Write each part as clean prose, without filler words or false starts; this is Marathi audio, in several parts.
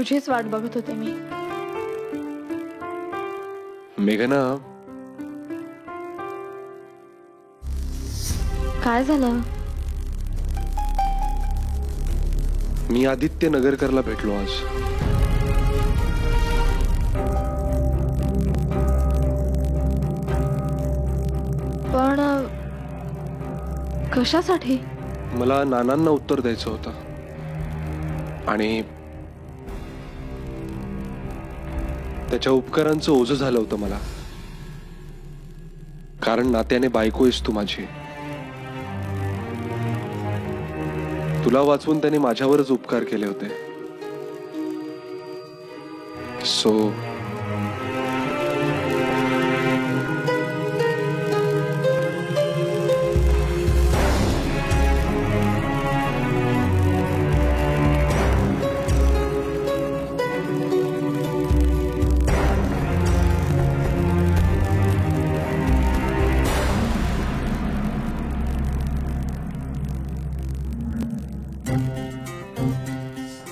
तुझीच वाट बघत होते मी। मेघना, काय झालं? मी आदित्य नगरकरला भेटलो आज। पण कशासाठी? मला नानांना उत्तर द्यायचं होतं आणि त्याच्या उपकारांचं ओझं झालं होतं मला, कारण नात्याने बायको आहेस तू माझी। तुला वाचवून त्याने माझ्यावरच उपकार केले होते। सो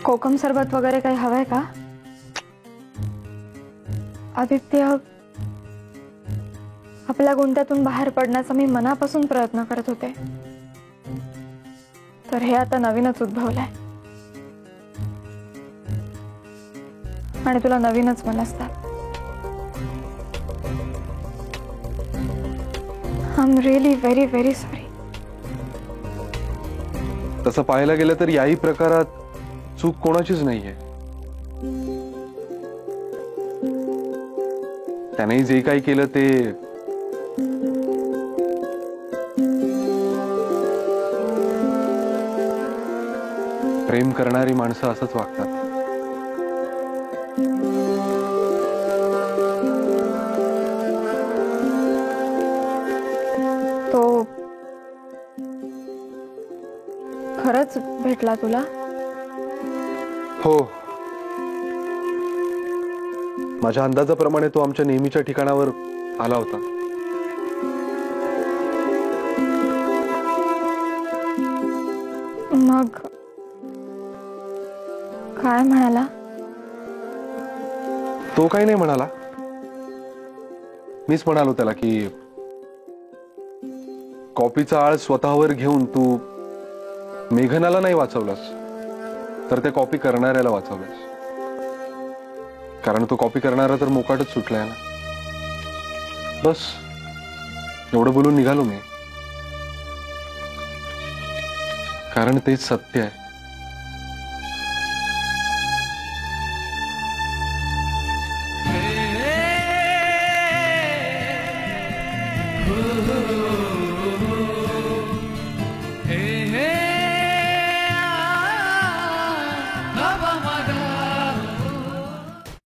कोकम सरबत वगैरे काही हवंय का? आदित्य, आपल्या गुंत्यातून बाहेर पडण्याचा मी मनापासून प्रयत्न करत होते, तर हे आता नवीनच उद्भवलंय आणि तुला नवीनच मनसतात। I am really very very sorry. तसं पाहायला गेलं तर याही प्रकारात चूक कोणाचीच नाहीये। त्याने जे काही केलं ते प्रेम करणारी माणसं असंच वागतात। तो खरंच भेटला तुला? हो, माझ्या अंदाजाप्रमाणे तो आमच्या नेहमीच्या ठिकाणावर आला होता। मग काय म्हणाला? तो काही नाही म्हणाला, मीच म्हणालो त्याला की कॉपीचा आळ स्वतःवर घेऊन तू मेघनाला नाही वाचवलास, तर त्या कॉपी करणाऱ्याला वाचवलास। कारण तो कॉपी करणारा तर मोकाटच सुटलाय ना। बस एवढं बोलून निघालो मी, कारण तेच सत्य आहे।